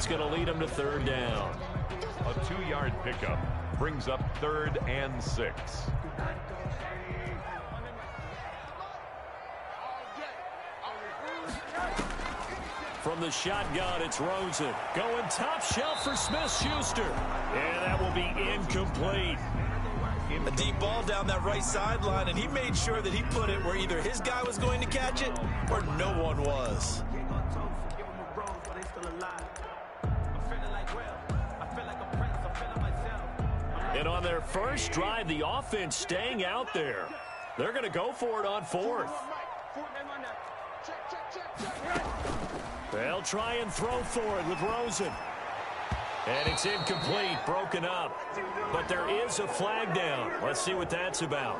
going to lead them to third down. A 2-yard pickup brings up 3rd and 6. From the shotgun, it's Rosen. Going top shelf for Smith-Schuster. And that will be incomplete. A deep ball down that right sideline, and he made sure that he put it where either his guy was going to catch it or no one was. And on their first drive, the offense staying out there. They're going to go for it on 4th. They'll try and throw for it with Rosen. And it's incomplete, broken up. But there is a flag down. Let's see what that's about.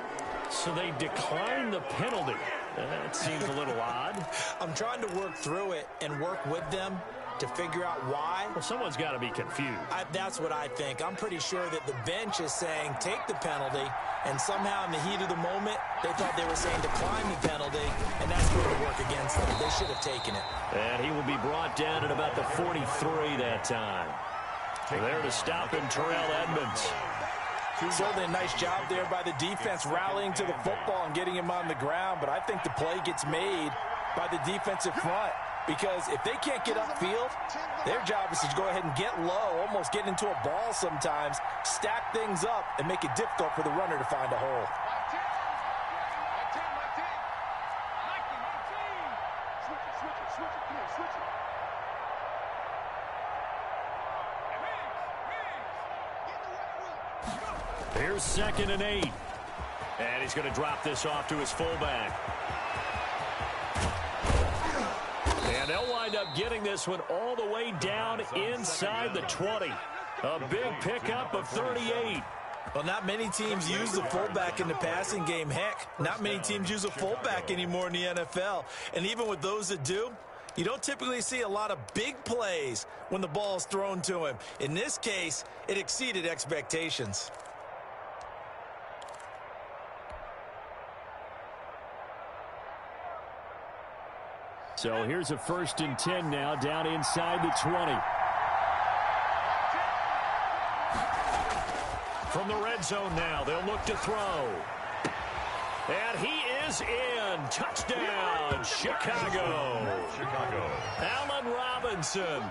So they decline the penalty. That seems a little odd. I'm trying to work through it and work with them to figure out why. Well, someone's got to be confused. That's what I think. I'm pretty sure that the bench is saying take the penalty, and somehow in the heat of the moment, they thought they were saying decline the penalty, and that's going to work against them. They should have taken it. And he will be brought down at about the 43 that time. There to stop him, Terrell Edmonds. Certainly a nice job there by the defense rallying to the football and getting him on the ground, but I think the play gets made by the defensive front because if they can't get upfield, their job is to go ahead and get low, almost get into a ball sometimes, stack things up, and make it difficult for the runner to find a hole. Here's 2nd and 8. And he's going to drop this off to his fullback. And they'll wind up getting this one all the way down inside the 20. A big pickup of 38. Well, not many teams use the fullback in the passing game. Heck, not many teams use a fullback anymore in the NFL. And even with those that do, you don't typically see a lot of big plays when the ball is thrown to him. In this case, it exceeded expectations. So here's a 1st and 10 now down inside the 20. From the red zone now, they'll look to throw. And he is in. Touchdown, Chicago. Allen Robinson,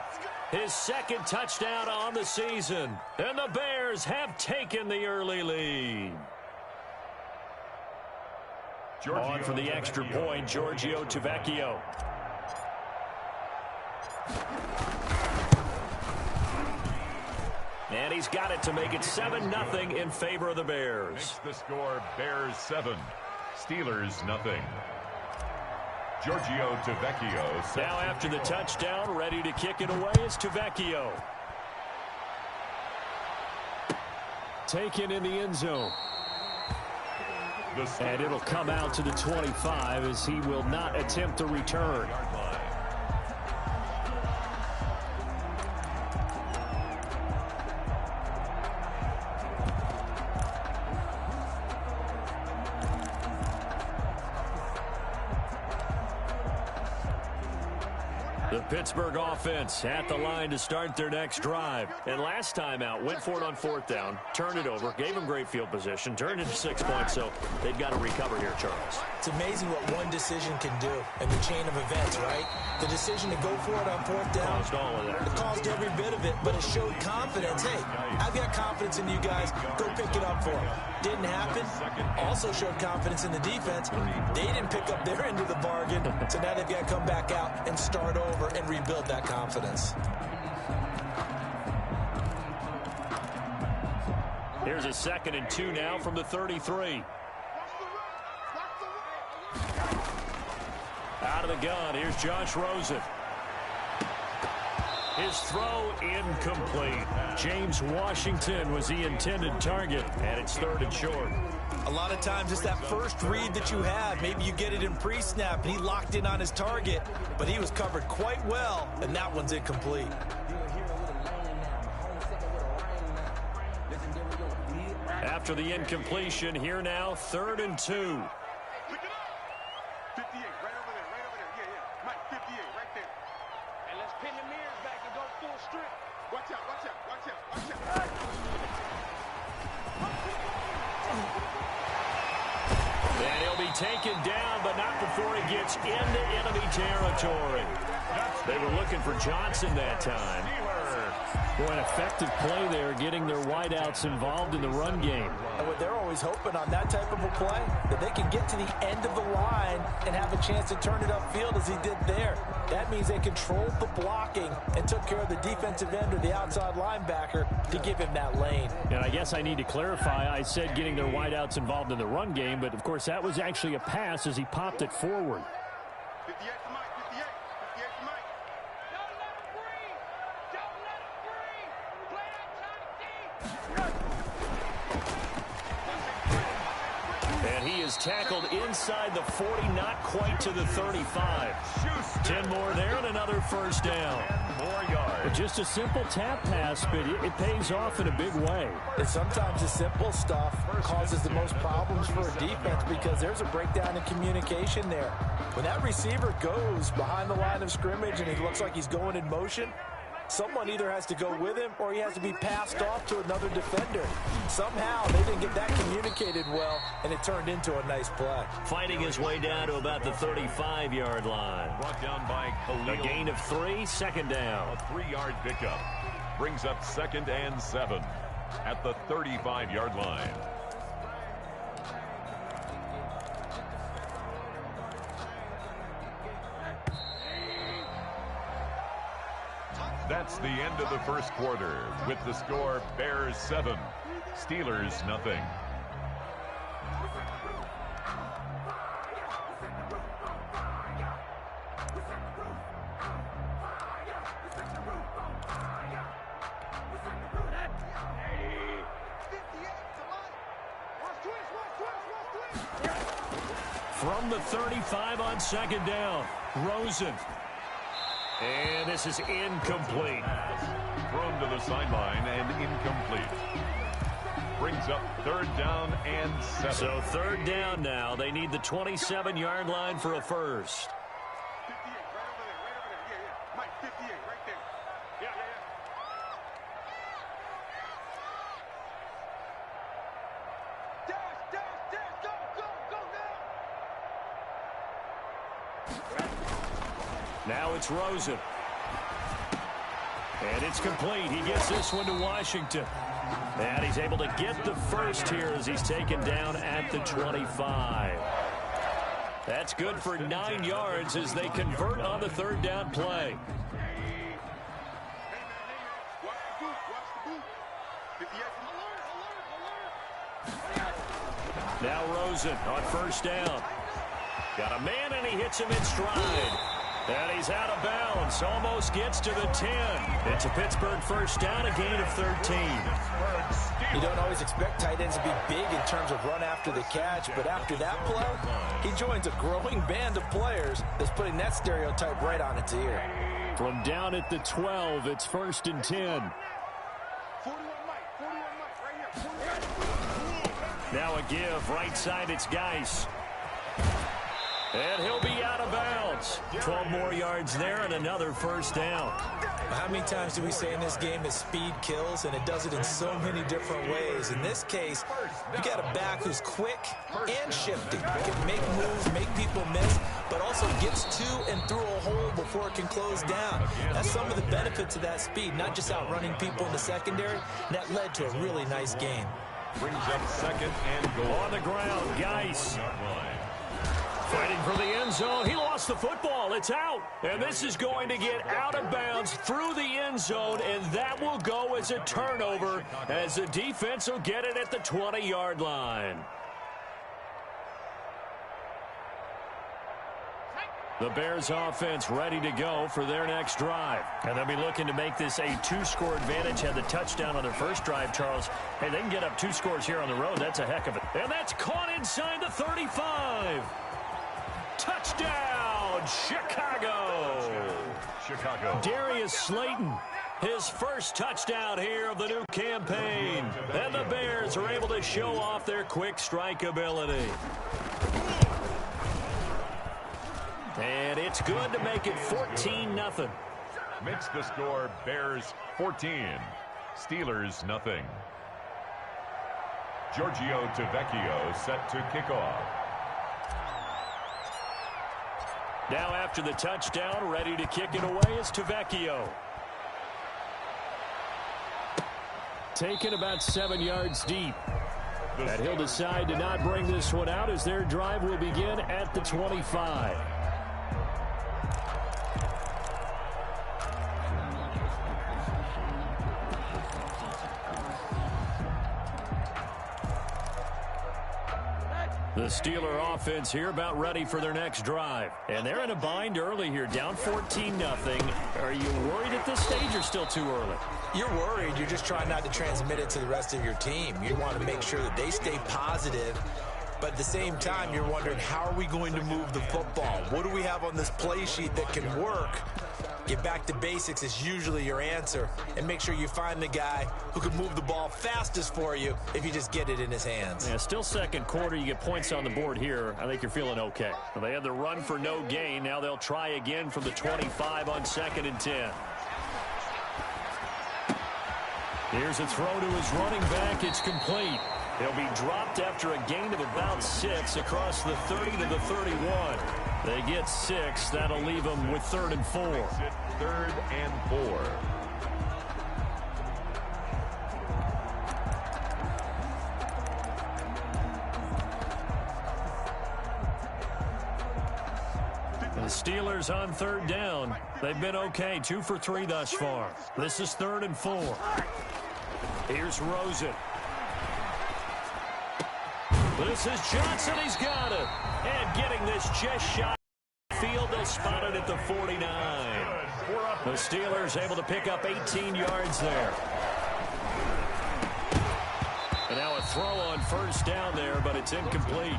his 2nd touchdown on the season. And the Bears have taken the early lead. On for the extra point, Giorgio Tavecchio. And he's got it to make it 7-0 in favor of the Bears. Makes the score Bears 7, Steelers 0. Giorgio Tavecchio. Now after the touchdown, ready to kick it away is Tavecchio. Taken in the end zone. And it'll come out to the 25 as he will not attempt to return. The Pittsburgh offense at the line to start their next drive. And last time out, went for it on 4th down, turned it over, gave them great field position, turned it to 6 points, so they've got to recover here, Charles. It's amazing what one decision can do in the chain of events, right? The decision to go for it on 4th down. Caused all of that. It caused every bit of it, but it showed confidence. Hey, I've got confidence in you guys. Go pick it up for them. Didn't happen. Also showed confidence in the defense. They didn't pick up their end of the bargain, so now they've got to come back out and start over and rebuild that confidence. Here's a 2nd and 2 now from the 33. Out of the gun, here's Josh Rosen. His throw incomplete. James Washington was the intended target, and it's 3rd and short. A lot of times it's that first read that you have. Maybe you get it in pre-snap, and he locked in on his target, but he was covered quite well, and that one's incomplete. After the incompletion, here now, 3rd and 2. Right over there. Yeah. Mike, 58, right there. And let's pin the mirrors back and go full strip. And he'll be taken down, but not before he gets into enemy territory. They were looking for Johnson that time. Boy, an effective play there, getting their wideouts involved in the run game. And what they're always hoping on that type of a play, that they can get to the end of the line and have a chance to turn it upfield as he did there. That means they controlled the blocking and took care of the defensive end or the outside linebacker to give him that lane. And I guess I need to clarify, I said getting their wideouts involved in the run game, but of course that was actually a pass as he popped it forward. Tackled inside the 40, not quite to the 35. 10 more there and another first down. More yards. Just a simple tap pass, but it pays off in a big way. And sometimes the simple stuff causes the most problems for a defense because there's a breakdown in communication there. When that receiver goes behind the line of scrimmage and it looks like he's going in motion, someone either has to go with him or he has to be passed off to another defender. Somehow they didn't get that communicated well, and it turned into a nice play. Fighting his way down to about the 35-yard line. Brought down by Khalil. A gain of 3, second down. A 3-yard pickup brings up 2nd and 7 at the 35-yard line. That's the end of the first quarter with the score Bears 7, Steelers nothing. From the 35 on second down, Rosen. And this is incomplete. Thrown to the sideline and incomplete. Brings up 3rd down and 7. So 3rd down now. They need the 27-yard line for a first. 58, right there. Yeah. Dash, go now. Now it's Rosen. And it's complete. He gets this one to Washington. And he's able to get the first here as he's taken down at the 25. That's good for 9 yards as they convert on the 3rd down play. Now Rosen on 1st down. Got a man and he hits him in stride. And he's out of bounds. Almost gets to the 10. It's a Pittsburgh 1st down, a gain of 13. You don't always expect tight ends to be big in terms of run after the catch, but after that play, he joins a growing band of players that's putting that stereotype right on its ear. From down at the 12, it's 1st and 10. Now a give, right side, it's Geis. And he'll be out of bounds. 12 more yards there and another 1st down. How many times do we say in this game that speed kills, and it does it in so many different ways? In this case, you got a back who's quick and shifty. Can make moves, make people miss, but also gets to and through a hole before it can close down. That's some of the benefits of that speed, not just outrunning people in the secondary. And that led to a really nice game. Brings up 2nd and goal. On the ground, Geis. Fighting for the end zone. He lost the football. It's out. And this is going to get out of bounds through the end zone, and that will go as a turnover as the defense will get it at the 20-yard line. The Bears offense ready to go for their next drive. And they'll be looking to make this a 2-score advantage. Had the touchdown on their first drive, Charles. Hey, they can get up 2 scores here on the road. That's a heck of it. And that's caught inside the 35. Touchdown, Chicago. Darius Slayton, his first touchdown here of the new campaign. And the Bears are able to show off their quick strike ability. And it's good to make it 14-0. Makes the score Bears 14. Steelers, nothing. Giorgio Tavecchio set to kick off. Now after the touchdown, ready to kick it away is Tavecchio. Taken about 7 yards deep. And he'll decide to not bring this one out as their drive will begin at the 25. The Steeler offense here about ready for their next drive. And they're in a bind early here, down 14-0. Are you worried at this stage or still too early? You're worried. You're just trying not to transmit it to the rest of your team. You want to make sure that they stay positive. But at the same time, you're wondering, how are we going to move the football? What do we have on this play sheet that can work? Get back to basics is usually your answer. And make sure you find the guy who can move the ball fastest for you if you just get it in his hands. Yeah, still second quarter. You get points on the board here. I think you're feeling okay. Well, they had the run for no gain. Now they'll try again from the 25 on 2nd and 10. Here's a throw to his running back. It's complete. He'll be dropped after a gain of about 6 across the 30 to the 31. They get 6. That'll leave them with 3rd and 4. 3rd and 4. The Steelers on 3rd down. They've been okay, 2 for 3 thus far. This is 3rd and 4. Here's Rosen. This is Johnson. He's got it. And getting this just shy of the field, they'll spot it at the 49. The Steelers able to pick up 18 yards there. And now a throw on 1st down there, but it's incomplete.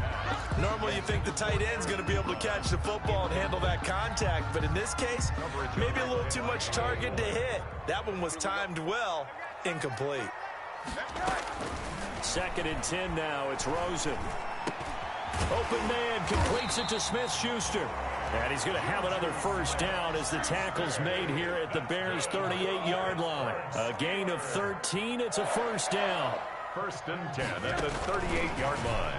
Normally you think the tight end's going to be able to catch the football and handle that contact, but in this case, maybe a little too much target to hit. That one was timed well. Incomplete. 2nd and 10 now. It's Rosen. Open man completes it to Smith-Schuster. And he's going to have another 1st down as the tackle's made here at the Bears' 38-yard line. A gain of 13. It's a 1st down. 1st and 10 at the 38-yard line.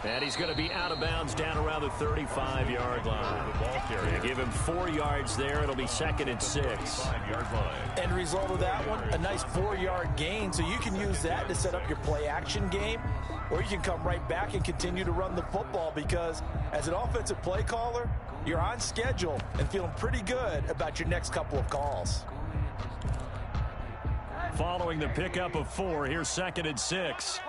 And he's going to be out of bounds down around the 35-yard line. They give him 4 yards there. It'll be 2nd and 6. 5-yard line. End result of that one, a nice 4-yard gain. So you can use that to set up your play-action game, or you can come right back and continue to run the football because as an offensive play caller, you're on schedule and feeling pretty good about your next couple of calls. Following the pickup of 4, here's 2nd and 6.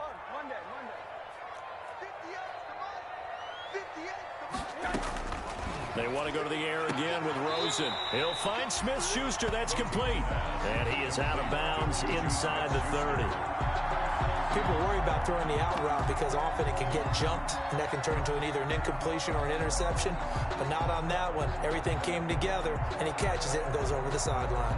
They want to go to the air again with Rosen. He'll find Smith-Schuster. That's complete. And he is out of bounds inside the 30. People worry about throwing the out route because often it can get jumped, and that can turn into either an incompletion or an interception. But not on that one. Everything came together, and he catches it and goes over the sideline.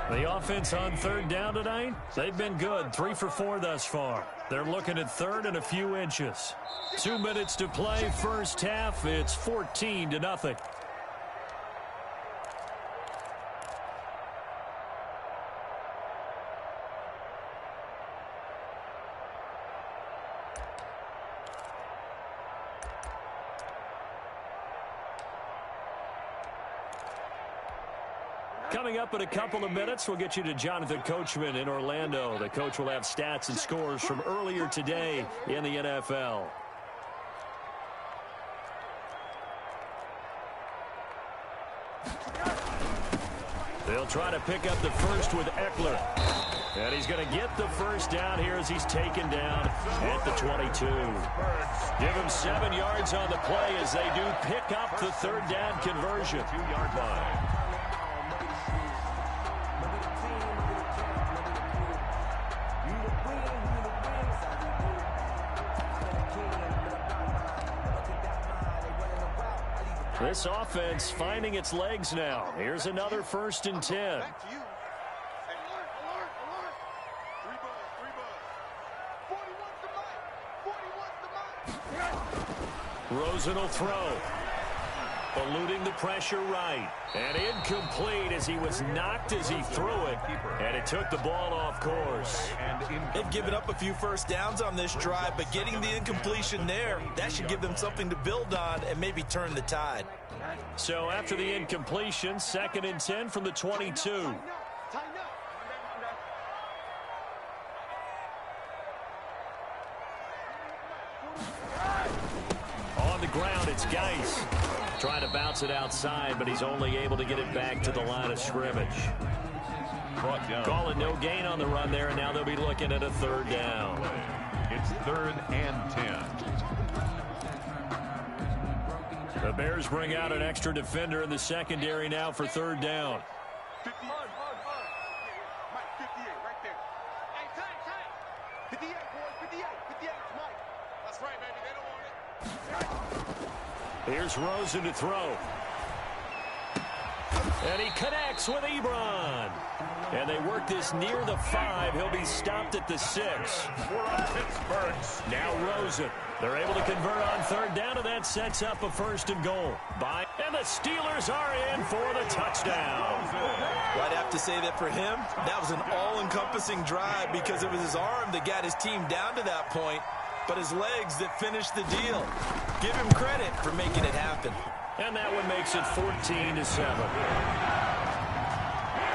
The offense on 3rd down tonight, they've been good. 3 for 4 thus far. They're looking at 3rd and a few inches. 2 minutes to play, 1st half. It's 14-0. Coming up in a couple of minutes, we'll get you to Jonathan Coachman in Orlando. The coach will have stats and scores from earlier today in the NFL. They'll try to pick up the first with Eckler. And he's going to get the 1st down here as he's taken down at the 22. Give him 7 yards on the play as they do pick up the 3rd down conversion. 2-yard line. This offense finding its legs now. Here's another 1st and 10. Back to you. Hey, alert. 3 bucks. 41 tonight. 41 Rosen will throw. Eluding the pressure right. And incomplete as he was knocked as he threw it. And it took the ball off course. They've given up a few first downs on this drive, but getting the incompletion there, that should give them something to build on and maybe turn the tide. So after the incompletion, 2nd and 10 from the 22. On the ground, it's Geis. Trying to bounce it outside, but he's only able to get it back to the line of scrimmage. Calling no gain on the run there, and now they'll be looking at a 3rd down. It's 3rd and 10. The Bears bring out an extra defender in the secondary now for 3rd down. 58. Mike, 58, right there. Hey, tight. 58, boy, 58. 58, Mike. That's right, baby. They don't want it. Here's Rosen to throw. And he connects with Ebron. And they work this near the 5. He'll be stopped at the 6. For a Pittsburgh. Now Rosen. They're able to convert on 3rd down, and that sets up a 1st and goal. And the Steelers are in for the touchdown. Well, I'd have to say that for him, that was an all-encompassing drive because it was his arm that got his team down to that point, but his legs that finished the deal. Give him credit for making it happen. And that one makes it 14-7.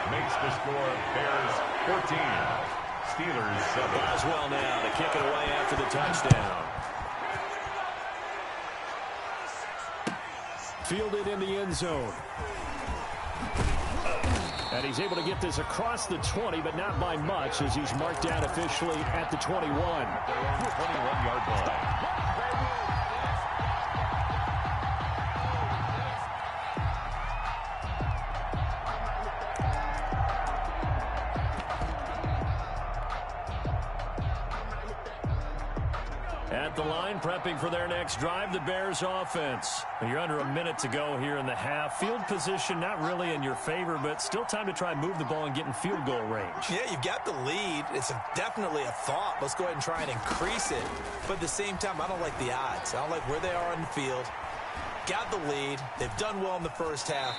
Makes the score Bears 14. Steelers 7. Boswell now to kick it away after the touchdown. Fielded in the end zone. And he's able to get this across the 20, but not by much as he's marked down officially at the 21. 21-yard line. At the line, prepping for their next drive, the Bears offense. You're under a minute to go here in the half. Field position not really in your favor, but still time to try and move the ball and get in field goal range. Yeah, you've got the lead. It's definitely a thought. Let's go ahead and try and increase it. But at the same time, I don't like the odds. I don't like where they are on the field. Got the lead. They've done well in the first half.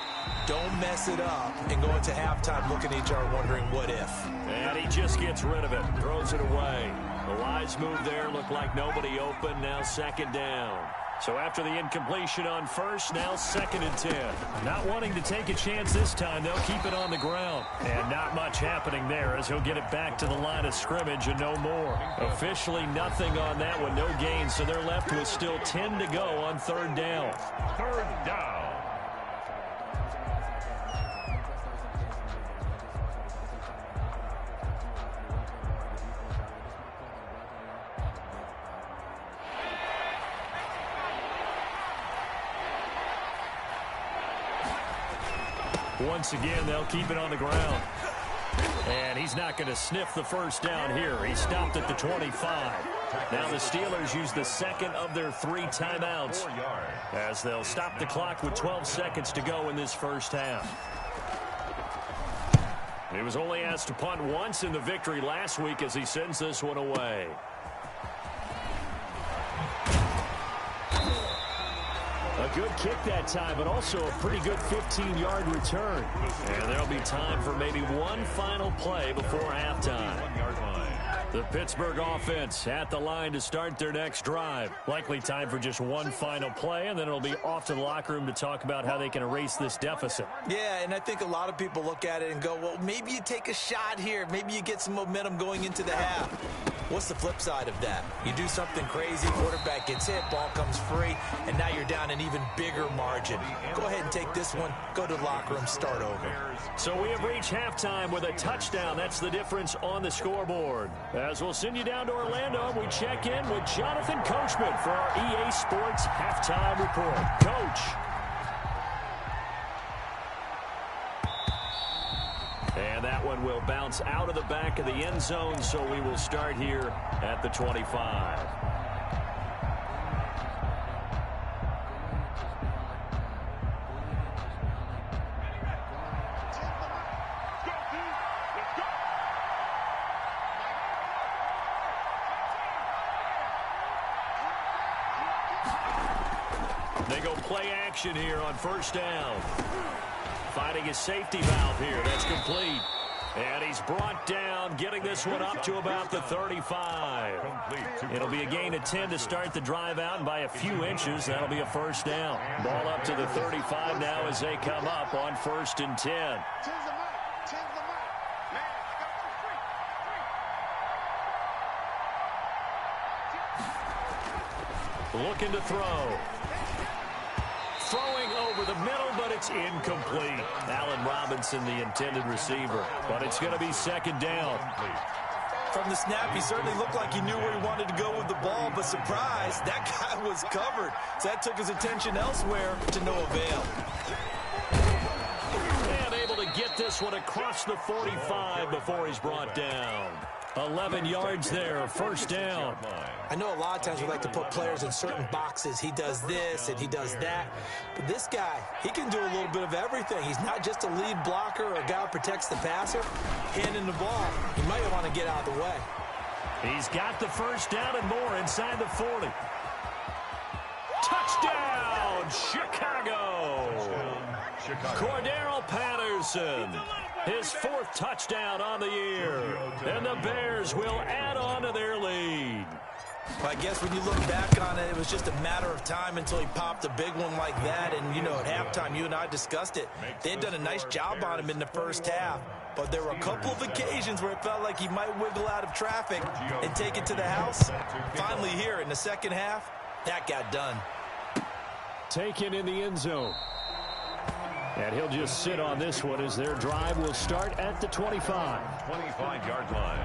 Don't mess it up and go into halftime looking at each other wondering what if. And he just gets rid of it, throws it away. The wise move there, looked like nobody open, now 2nd down. So after the incompletion on 1st, now 2nd and 10. Not wanting to take a chance this time, they'll keep it on the ground. And not much happening there as he'll get it back to the line of scrimmage and no more. Officially nothing on that one, no gain, so they're left with still 10 to go on 3rd down. 3rd down. Once again, they'll keep it on the ground. And he's not going to sniff the 1st down here. He stopped at the 25. Now the Steelers use the 2nd of their 3 timeouts as they'll stop the clock with 12 seconds to go in this 1st half. He was only asked to punt once in the victory last week as he sends this one away. A good kick that time, but also a pretty good 15-yard return. And there'll be time for maybe one final play before halftime. 1-yard line. The Pittsburgh offense at the line to start their next drive. Likely time for just one final play, and then it'll be off to the locker room to talk about how they can erase this deficit. Yeah, and I think a lot of people look at it and go, well, maybe you take a shot here. Maybe you get some momentum going into the half. What's the flip side of that? You do something crazy, quarterback gets hit, ball comes free, and now you're down an even bigger margin. Go ahead and take this one, go to the locker room, start over. So we have reached halftime with a touchdown. That's the difference on the scoreboard. As we'll send you down to Orlando, we check in with Jonathan Coachman for our EA Sports Halftime Report. Coach. And that one will bounce out of the back of the end zone, so we will start here at the 25. They go play action here on first down. Finding his safety valve here. That's complete. And he's brought down, getting this one up to about the 35. It'll be a gain of 10 to start the drive out, and by a few inches, that'll be a first down. Ball up to the 35 now as they come up on 1st and 10. Looking to throw. Throwing over the middle, but it's incomplete. Allen Robinson, the intended receiver. But it's going to be 2nd down. From the snap, he certainly looked like he knew where he wanted to go with the ball, but surprise, that guy was covered. So that took his attention elsewhere to no avail. And able to get this one across the 45 before he's brought down. 11 yards there, first down. I know a lot of times we like to put players in certain boxes. He does this and he does that. But this guy, he can do a little bit of everything. He's not just a lead blocker or a guy who protects the passer. Handing the ball, he might want to get out of the way. He's got the first down and more inside the 40. Touchdown, Chicago. Cordero Patterson. His 4th touchdown on the year. And the Bears will add on to their lead. Well, I guess when you look back on it, it was just a matter of time until he popped a big one like that. And, you know, at halftime, you and I discussed it. They had done a nice job on him in the first half. But there were a couple of occasions where it felt like he might wiggle out of traffic and take it to the house. Finally here in the second half, that got done. Taken in the end zone. And he'll just sit on this one as their drive will start at the 25. 25-yard line.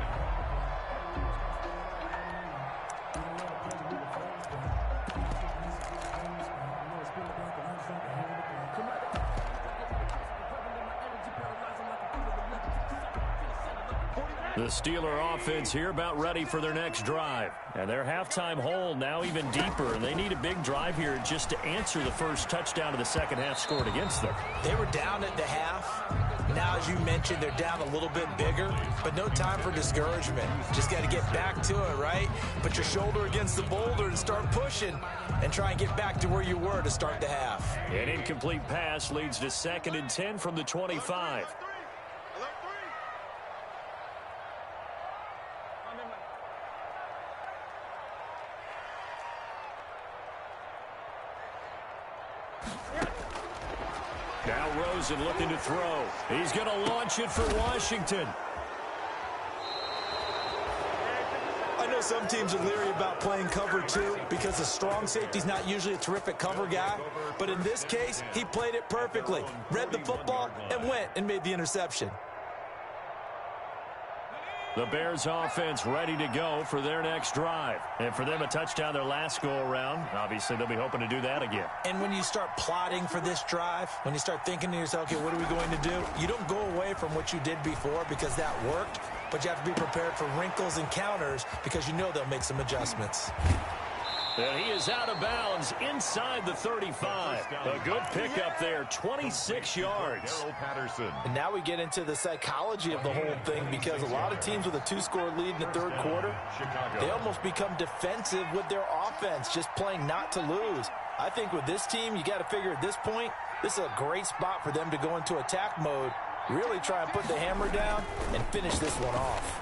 The Steeler offense here about ready for their next drive. And their halftime hole now even deeper. And they need a big drive here just to answer the first touchdown of the second half scored against them. They were down at the half. Now, as you mentioned, they're down a little bit bigger, but no time for discouragement. Just got to get back to it, right? Put your shoulder against the boulder and start pushing and try and get back to where you were to start the half. An incomplete pass leads to 2nd and 10 from the 25. Now Rosen looking to throw. He's going to launch it for Washington. I know some teams are leery about playing cover 2 because the strong safety's not usually a terrific cover guy. But in this case, he played it perfectly. Read the football and went and made the interception. The Bears offense ready to go for their next drive. And for them, a touchdown their last go-around. Obviously, they'll be hoping to do that again. And when you start plotting for this drive, when you start thinking to yourself, okay, what are we going to do? You don't go away from what you did before because that worked, but you have to be prepared for wrinkles and counters because you know they'll make some adjustments. And he is out of bounds inside the 35. A good pickup there, 26 yards. Patterson. And now we get into the psychology of the whole thing because a lot of teams with a 2-score lead in the third quarter, they almost become defensive with their offense, just playing not to lose. I think with this team, you got to figure at this point, this is a great spot for them to go into attack mode, really try and put the hammer down and finish this one off.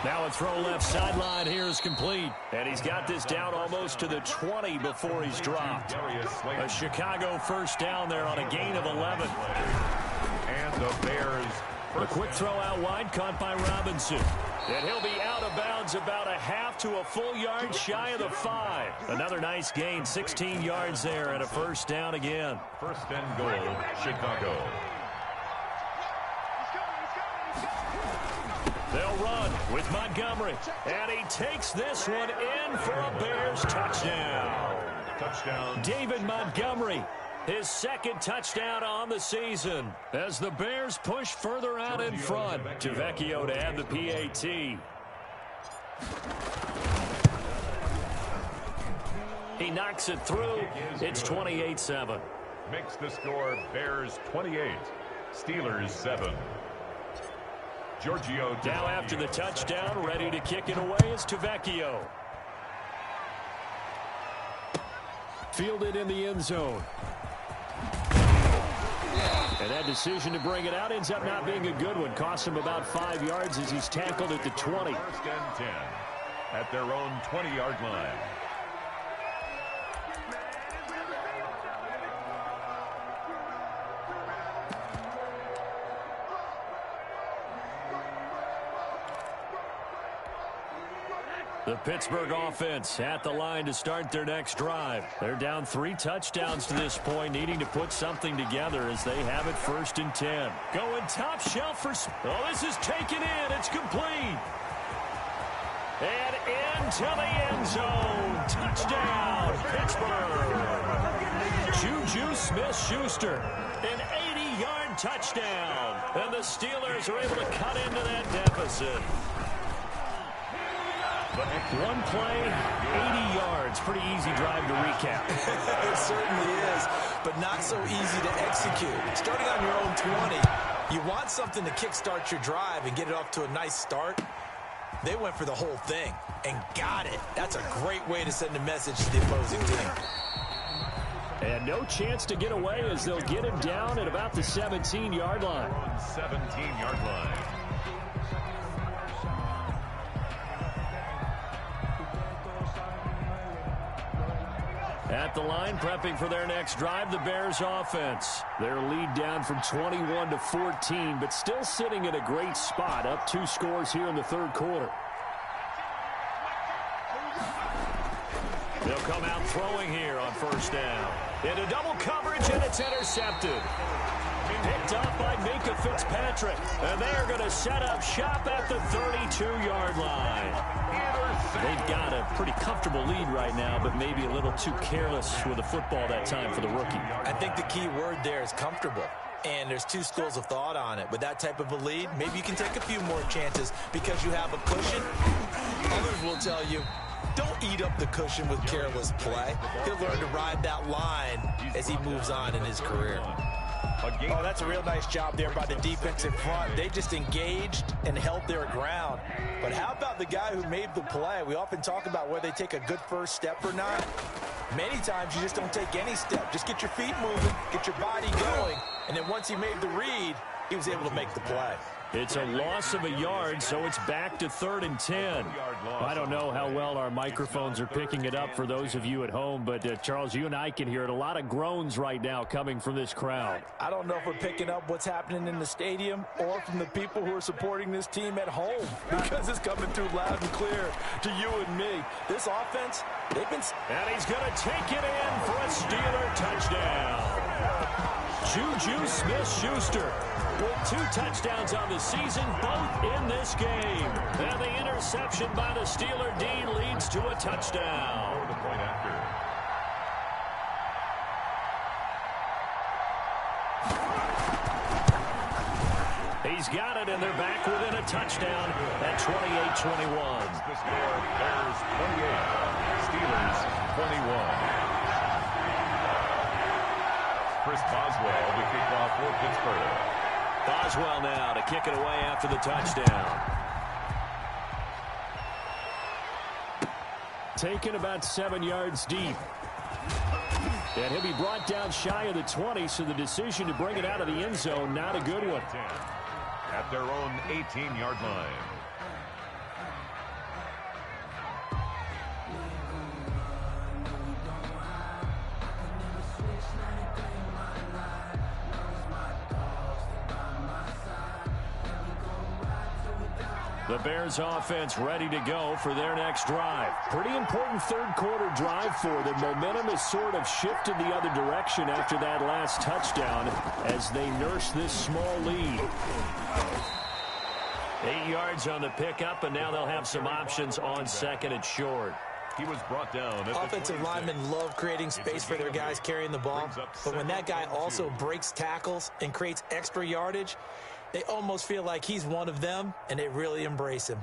Now a throw left sideline here is complete. And he's got this down almost to the 20 before he's dropped. A Chicago first down there on a gain of 11. And the Bears. A quick throw out wide caught by Robinson. And he'll be out of bounds about a half to a full yard shy of the 5. Another nice gain, 16 yards there and a first down again. 1st and goal, Chicago. They'll run with Montgomery. And he takes this one in for a Bears touchdown. Touchdown. David Montgomery, his 2nd touchdown on the season. As the Bears push further out in front. Tavecchio to add the PAT. He knocks it through. It's 28-7. Makes the score Bears 28, Steelers 7. Giorgio now after the touchdown, ready to kick it away is Tavecchio. Fielded in the end zone. And that decision to bring it out ends up not being a good one. Cost him about 5 yards as he's tackled at the 20. First and 10 at their own 20-yard line. The Pittsburgh offense at the line to start their next drive. They're down 3 touchdowns to this point, needing to put something together as they have it 1st and 10. Going top shelf for... Oh, this is taken in. It's complete. And into the end zone. Touchdown, Pittsburgh. Juju Smith-Schuster. An 80-yard touchdown. And the Steelers are able to cut into that deficit. One play, 80 yards. Pretty easy drive to recap. It certainly is, but not so easy to execute. Starting on your own 20, you want something to kickstart your drive and get it off to a nice start. They went for the whole thing and got it. That's a great way to send a message to the opposing team. And no chance to get away as they'll get him down at about the 17-yard line. 17-yard line. At the line, prepping for their next drive, the Bears offense. Their lead down from 21 to 14, but still sitting in a great spot, up 2 scores here in the 3rd quarter. They'll come out throwing here on 1st down. Into double coverage, and it's intercepted. Picked up by Minka Fitzpatrick. And they're going to set up shop at the 32-yard line. They've got a pretty comfortable lead right now, but maybe a little too careless with the football that time for the rookie. I think the key word there is comfortable. And there's 2 schools of thought on it. With that type of a lead, maybe you can take a few more chances because you have a cushion. Others will tell you, don't eat up the cushion with careless play. He'll learn to ride that line as he moves on in his career. Oh, that's a real nice job there by the defensive front. They just engaged and held their ground. But how about the guy who made the play? We often talk about whether they take a good first step or not. Many times you just don't take any step. Just get your feet moving, get your body going, and then once he made the read, he was able to make the play. It's a loss of a yard, so it's back to 3rd and 10. I don't know how well our microphones are picking it up for those of you at home, but Charles, you and I can hear it. A lot of groans right now coming from this crowd. I don't know if we're picking up what's happening in the stadium or from the people who are supporting this team at home because it's coming through loud and clear to you and me. This offense, they've been... And he's going to take it in for a Steeler touchdown. Juju Smith-Schuster with 2 touchdowns on the season, both in this game. And the interception by the Steeler D leads to a touchdown. The point after. He's got it, and they're back within a touchdown at 28-21. The score, Bears 28, Steelers 21. Chris Boswell to kick off for Pittsburgh. Boswell now to kick it away after the touchdown. Taken about 7 yards deep. And he'll be brought down shy of the 20, so the decision to bring it out of the end zone, not a good one. At their own 18-yard line. The Bears offense ready to go for their next drive. Pretty important 3rd quarter drive for them. Momentum has sort of shifted the other direction after that last touchdown as they nurse this small lead. 8 yards on the pickup, and now they'll have some options on 2nd and short. He was brought down. Offensive linemen love creating space for their guys carrying the ball, but when that guy also breaks tackles and creates extra yardage, they almost feel like he's one of them, and they really embrace him.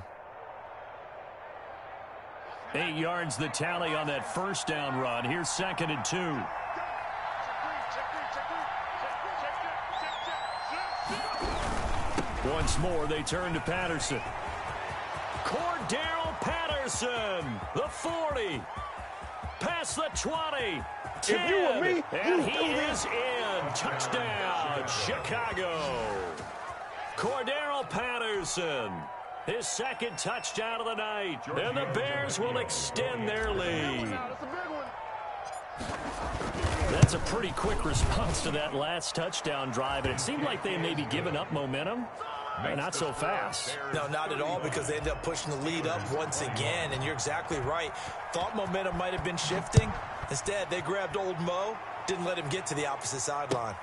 8 yards the tally on that 1st down run. Here's 2nd and 2. Once more, they turn to Patterson. Cordero Patterson, the 40. across the 20. 10, If you were me, and he is in. Touchdown, Chicago. Cordero Patterson, his second touchdown of the night. And the Bears will extend their lead. That's a pretty quick response to that last touchdown drive, and it seemed like they may be giving up momentum. Not so fast. No, not at all, because they ended up pushing the lead up once again, and you're exactly right. Thought momentum might have been shifting. Instead, they grabbed old Mo, didn't let him get to the opposite sideline.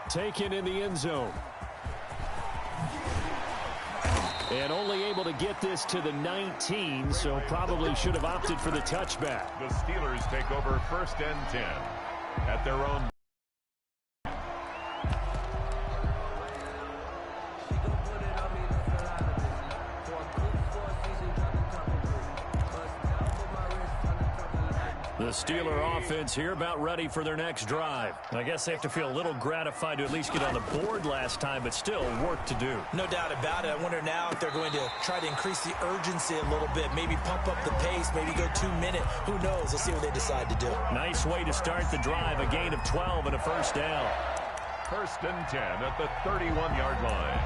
Taken in the end zone. And only able to get this to the 19, so probably should have opted for the touchback. The Steelers take over 1st and 10 at their own. The Steeler offense here about ready for their next drive. I guess they have to feel a little gratified to at least get on the board last time, but still work to do. No doubt about it. I wonder now if they're going to try to increase the urgency a little bit, maybe pump up the pace, maybe go 2 minute. Who knows? Let's see what they decide to do. Nice way to start the drive, a gain of 12 and a first down. 1st and 10 at the 31-yard line.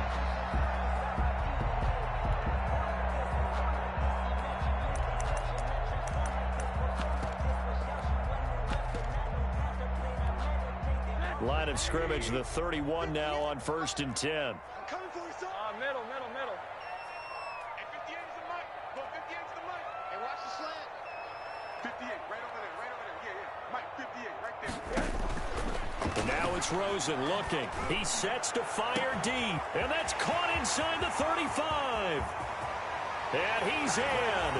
Line of scrimmage, the 31 now on 1st and 10. Coming for you, son. Middle. Hey, 58 is the mic. Go 58 is the mic. Hey, watch the slant. 58, right over there. Yeah. Mike, 58, right there. Now it's Rosen looking. He sets to fire deep, and that's caught inside the 35. And he's in.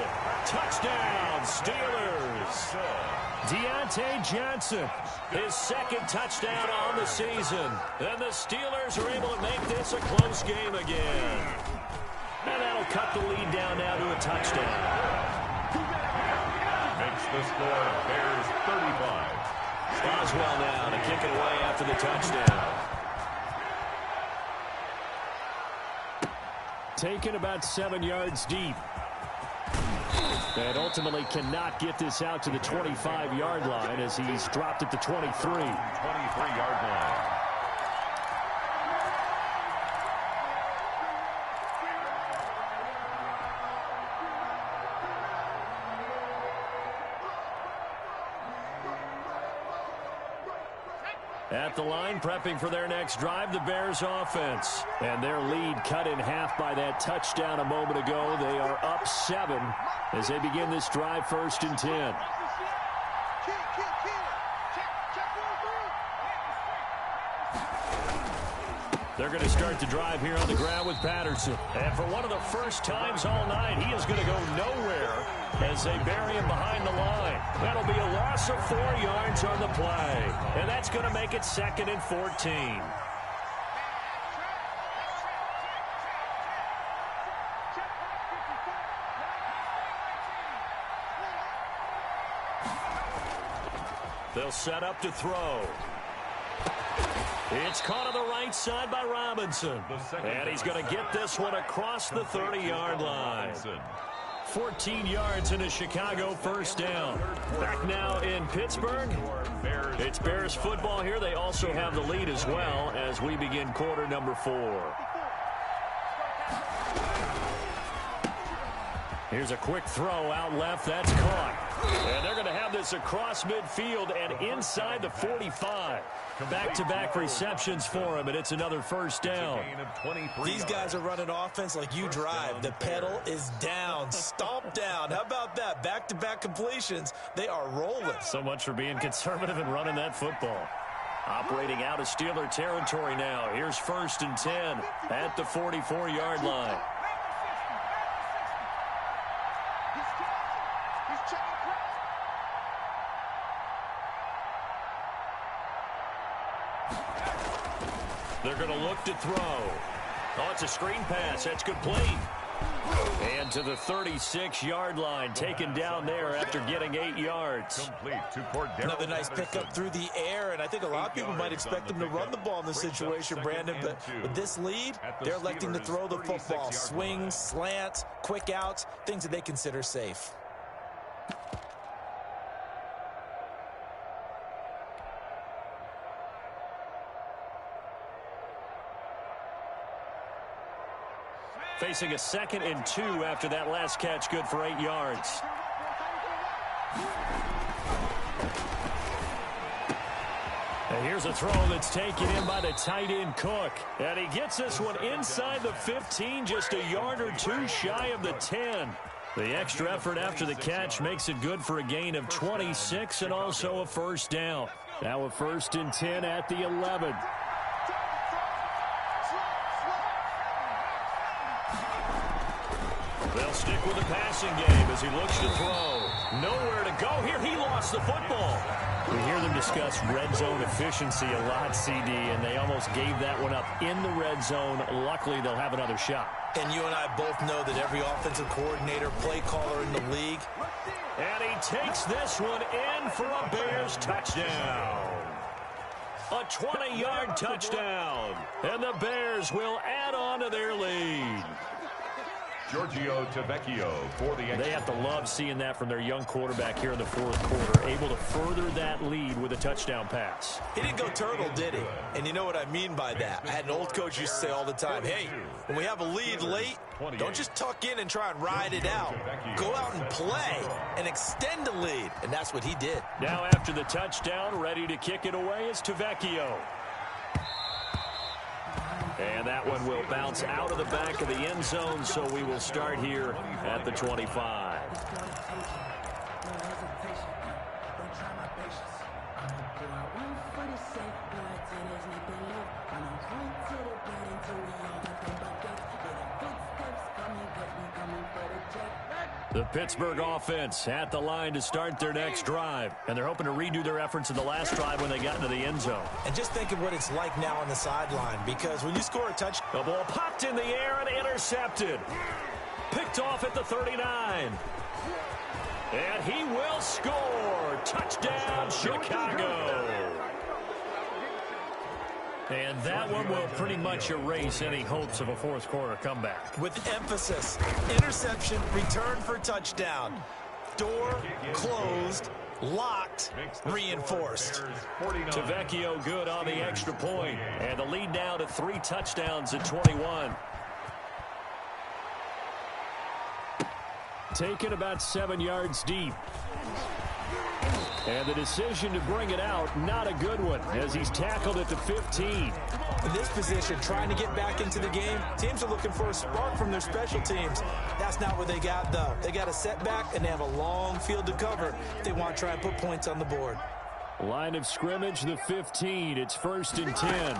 Touchdown, Steelers. Deontay Johnson, his second touchdown on the season. And the Steelers are able to make this a close game again. And that'll cut the lead down now to a touchdown. Makes the score Bears 35. Boswell now to kick it away after the touchdown. Taken about 7 yards deep. And ultimately cannot get this out to the 25-yard line as he's dropped at the 23. 23-yard line. At the line, prepping for their next drive, the Bears offense. And their lead cut in half by that touchdown a moment ago. They are up 7 as they begin this drive 1st and 10. They're going to start the drive here on the ground with Patterson. And for one of the first times all night, he is going to go nowhere as they bury him behind the line. That'll be a loss of 4 yards on the play. And that's going to make it 2nd and 14. They'll set up to throw. It's caught on the right side by Robinson. And he's going to get this one across the 30-yard line. 14 yards in a Chicago first down. Back now in Pittsburgh. It's Bears football here. They also have the lead as well as we begin quarter number 4. Here's a quick throw out left. That's caught. And they're going to have this across midfield and inside the 45. Back-to-back receptions for him, and it's another first down. These guys are running offense like you drive. The pedal is down, stomp down. How about that? Back-to-back completions. They are rolling. So much for being conservative and running that football. Operating out of Steeler territory now. Here's 1st and 10 at the 44-yard line. They're going to look to throw. Oh, it's a screen pass. That's complete. And to the 36-yard line, taken down there after getting 8 yards. Another nice pickup through the air, and I think a lot of people might expect them to run the ball in this situation, Brandon, but with this lead, they're electing to throw the football. Swings, slants, quick outs, things that they consider safe. Facing a 2nd and 2 after that last catch, good for 8 yards. And here's a throw that's taken in by the tight end Cook. And he gets this one inside the 15, just a yard or two shy of the 10. The extra effort after the catch makes it good for a gain of 26 and also a first down. Now a 1st and 10 at the 11. They'll stick with the passing game as he looks to throw. Nowhere to go here. He lost the football. We hear them discuss red zone efficiency a lot, CD, and they almost gave that one up in the red zone. Luckily, they'll have another shot. And you and I both know that every offensive coordinator, play caller in the league. And he takes this one in for a Bears touchdown. A 20-yard touchdown. And the Bears will add on to their lead. Giorgio Tavecchio for the extra. They have to love seeing that from their young quarterback here in the 4th quarter, able to further that lead with a touchdown pass. He didn't go turtle, did he? And you know what I mean by that. I had an old coach used to say all the time, hey, when we have a lead late, don't just tuck in and try and ride it out. Go out and play and extend the lead. And that's what he did. Now after the touchdown, ready to kick it away is Tavecchio. And that one will bounce out of the back of the end zone, so we will start here at the 25. The Pittsburgh offense at the line to start their next drive. And they're hoping to redo their efforts in the last drive when they got into the end zone. And just think of what it's like now on the sideline, because when you score a touchdown. The ball popped in the air and intercepted. Picked off at the 39. And he will score. Touchdown, Chicago. And that one will pretty much erase any hopes of a 4th quarter comeback. With emphasis, interception, return for touchdown. Door closed, locked, reinforced. Tavecchio good on the extra point. And the lead now to 3 touchdowns at 21. Taken about 7 yards deep. And the decision to bring it out, not a good one, as he's tackled at the 15. In this position, trying to get back into the game, teams are looking for a spark from their special teams. That's not what they got, though. They got a setback, and they have a long field to cover if they want to try and put points on the board. Line of scrimmage, the 15. It's 1st and 10.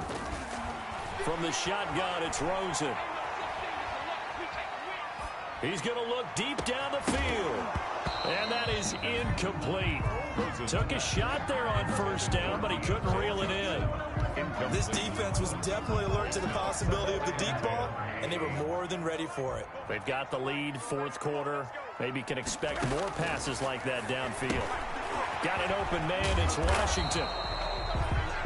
From the shotgun, it's Rosen. He's going to look deep down the field. And that is incomplete. Took a shot there on 1st down, but he couldn't reel it in. This defense was definitely alert to the possibility of the deep ball, and they were more than ready for it. They've got the lead, 4th quarter. Maybe can expect more passes like that downfield. Got an open man, it's Washington.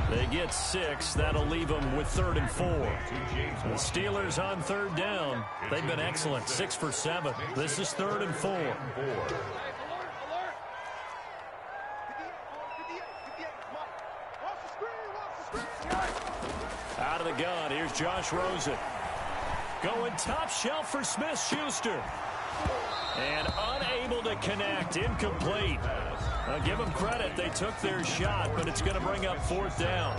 They get 6. That'll leave them with 3rd and 4. The Steelers on 3rd down. They've been excellent, 6 for 7. This is 3rd and 4. Out of the gun, here's Josh Rosen. Going top shelf for Smith-Schuster. And unable to connect, incomplete. I'll give them credit, they took their shot, but it's going to bring up 4th down.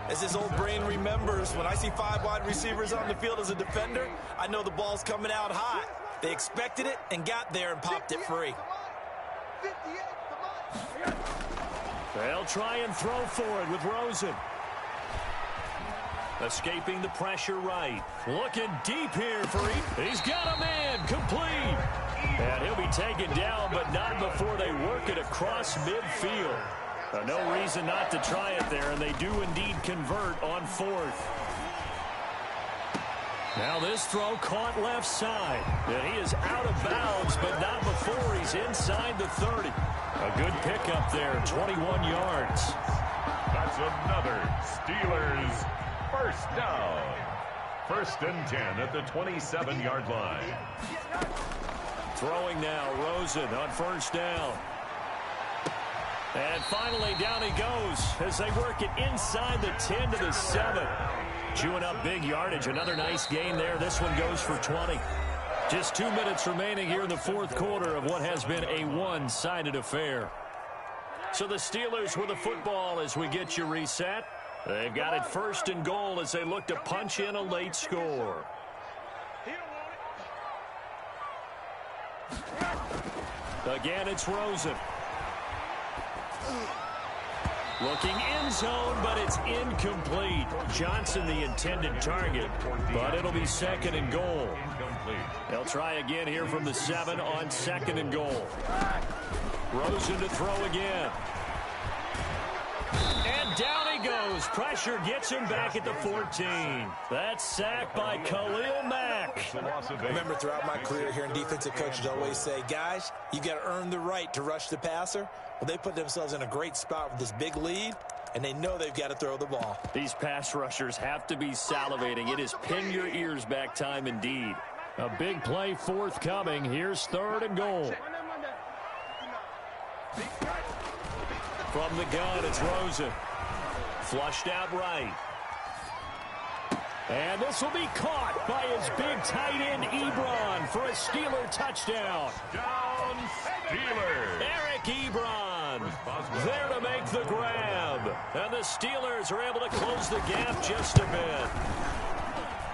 As his old brain remembers, when I see 5 wide receivers on the field as a defender, I know the ball's coming out hot. They expected it and got there and popped it free. They'll try and throw for it with Rosen. Escaping the pressure right. Looking deep here for he's got a man, complete. And he'll be taken down, but not before they work it across midfield. No reason not to try it there, and they do indeed convert on 4th. Now this throw caught left side. And he is out of bounds, but not before he's inside the 30. A good pickup there, 21 yards. That's another Steelers first down. 1st and 10 at the 27-yard line. Throwing now, Rosen on 1st down. And finally down he goes as they work it inside the 10 to the 7. chewing up big yardage. Another nice gain there. This one goes for 20. Just 2 minutes remaining here in the fourth quarter of what has been a one-sided affair. So the Steelers with the football as we get you reset. They've got it first and goal as they look to punch in a late score. Again, it's Rosen. Looking end zone, but it's incomplete. Johnson the intended target, but it'll be second and goal. They'll try again here from the 7 on second and goal. Rosen to throw again. And down he goes. Pressure gets him back at the 14. That's sacked by Khalil Mack. Remember, throughout my career here in defensive coaches always say, guys, you got to earn the right to rush the passer. Well, they put themselves in a great spot with this big lead, and they know they've got to throw the ball. These pass rushers have to be salivating. It is pin your ears back time indeed. A big play forthcoming. Here's third and goal. From the gun, it's Rosen. Flushed out right. And this will be caught by his big tight end, Ebron, for a Steeler touchdown. Down Steelers. Eric Ebron there to make the grab. And the Steelers are able to close the gap just a bit.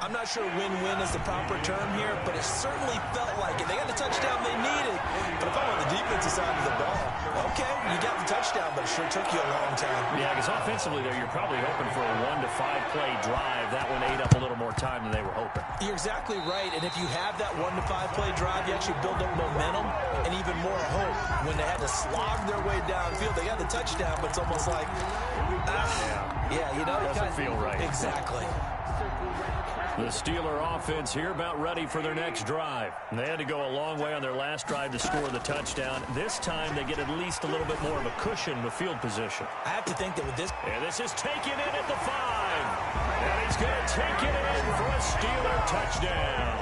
I'm not sure win-win is the proper term here, but it certainly felt like it. They got the touchdown they needed. But if I'm on the defensive side of the ball, okay, you got the touchdown, but it sure took you a long time. Yeah, because offensively there, you're probably hoping for a 1 to 5 play drive. That one ate up a little more time than they were hoping. You're exactly right, and if you have that 1 to 5 play drive, you actually build up momentum and even more hope. When they had to slog their way downfield, they got the touchdown, but it's almost like, yeah, you know. Doesn't feel right. Exactly. The Steeler offense here about ready for their next drive. They had to go a long way on their last drive to score the touchdown. This time they get at least a little bit more of a cushion with field position. I have to think that with this... And this is taken in at the 5. And he's going to take it in for a Steeler touchdown.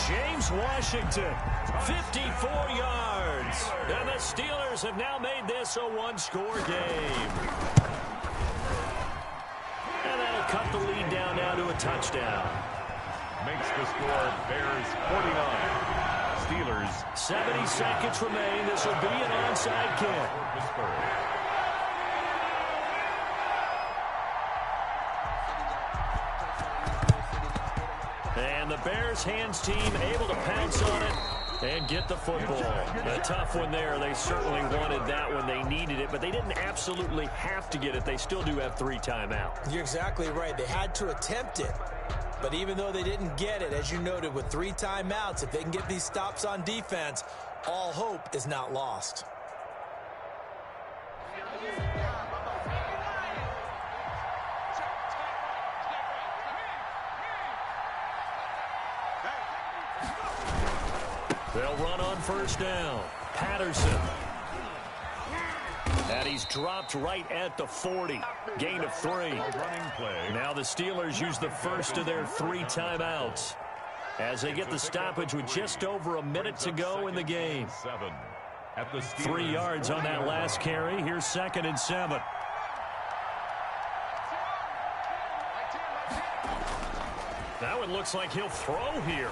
James Washington, 54 yards. And the Steelers have now made this a one-score game. And that'll cut the lead down now to a touchdown. Makes the score Bears 49. Steelers 70 seconds remain. This will be an onside kick. And the Bears hands team able to pounce on it and get the football. A tough one there. They certainly wanted that when they needed it, but they didn't absolutely have to get it. They still do have 3 timeouts. You're exactly right. They had to attempt it. But even though they didn't get it, as you noted, with 3 timeouts, if they can get these stops on defense, all hope is not lost. They'll run on first down. Patterson. And he's dropped right at the 40. Gain of 3. Running play. Now the Steelers use the first of their 3 timeouts as they get the stoppage with just over a minute to go in the game. 7 at the 3 yards on that last carry. Here's 2nd and 7. That one looks like he'll throw here.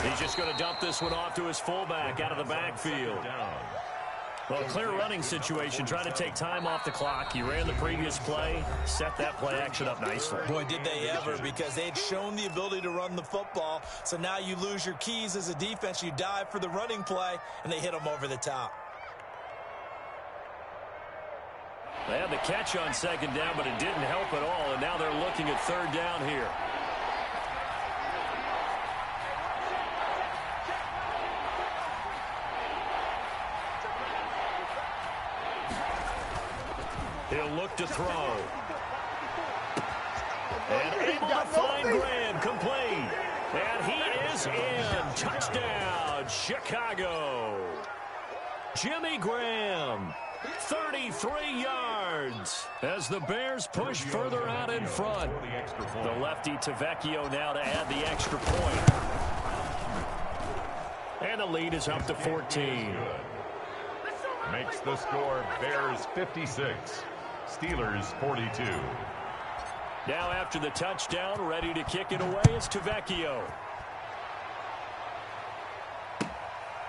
He's just going to dump this one off to his fullback out of the backfield. Well, a clear running situation, trying to take time off the clock. He ran the previous play, set that play action up nicely. Boy, did they ever, because they had shown the ability to run the football. So now you lose your keys as a defense. You dive for the running play, and they hit them over the top. They had the catch on 2nd down, but it didn't help at all, and now they're looking at 3rd down here. He'll look to throw. And able to find Graham, complete. And he is in. Touchdown, Chicago. Jimmy Graham, 33 yards as the Bears push further out in front. The lefty Tavecchio now to add the extra point. And the lead is up to 14. Makes the score Bears 56. Steelers 42. Now after the touchdown, ready to kick it away, it's Tavecchio.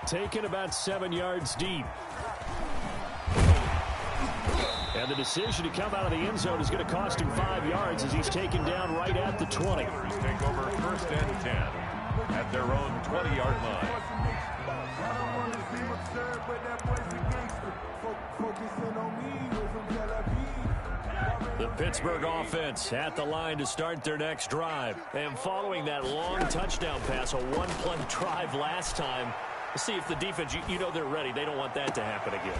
Taken about 7 yards deep. And the decision to come out of the end zone is going to cost him 5 yards as he's taken down right at the 20. Take over 1st and 10 at their own 20-yard line. The Pittsburgh offense at the line to start their next drive. And following that long touchdown pass, a one-play drive last time, let's see if the defense, you know they're ready. They don't want that to happen again.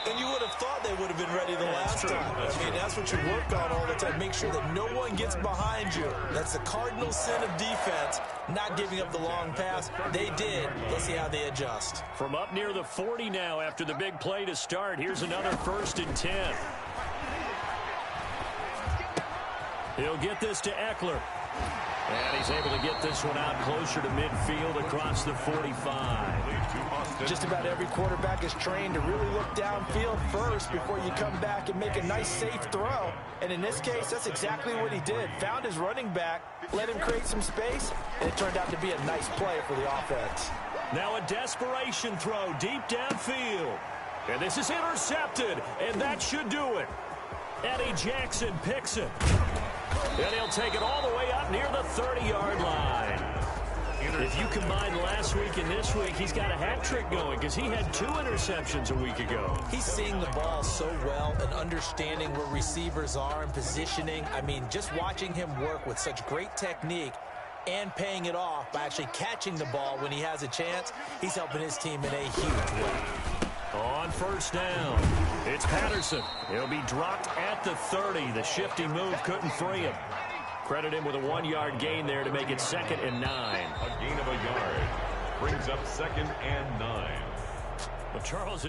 And you would have thought they would have been ready the last time. I mean, that's what you work on all the time. Make sure that no one gets behind you. That's the cardinal sin of defense, not giving up the long pass. They did. Let's see how they adjust. From up near the 40 now after the big play to start. Here's another 1st and 10. He'll get this to Eckler. And he's able to get this one out closer to midfield across the 45. Just about every quarterback is trained to really look downfield first before you come back and make a nice, safe throw. And in this case, that's exactly what he did. Found his running back, let him create some space, and it turned out to be a nice play for the offense. Now a desperation throw deep downfield. And this is intercepted, and that should do it. Eddie Jackson picks it. And he'll take it all the way up near the 30-yard line. If you combine last week and this week, he's got a hat trick going because he had 2 interceptions a week ago. He's seeing the ball so well and understanding where receivers are and positioning. I mean, just watching him work with such great technique and paying it off by actually catching the ball when he has a chance, he's helping his team in a huge way. On 1st down, it's Patterson. He'll be dropped at the 30. The shifty move couldn't free him. Credit him with a 1-yard gain there to make it 2nd and 9. A gain of a yard brings up 2nd and 9. But Charles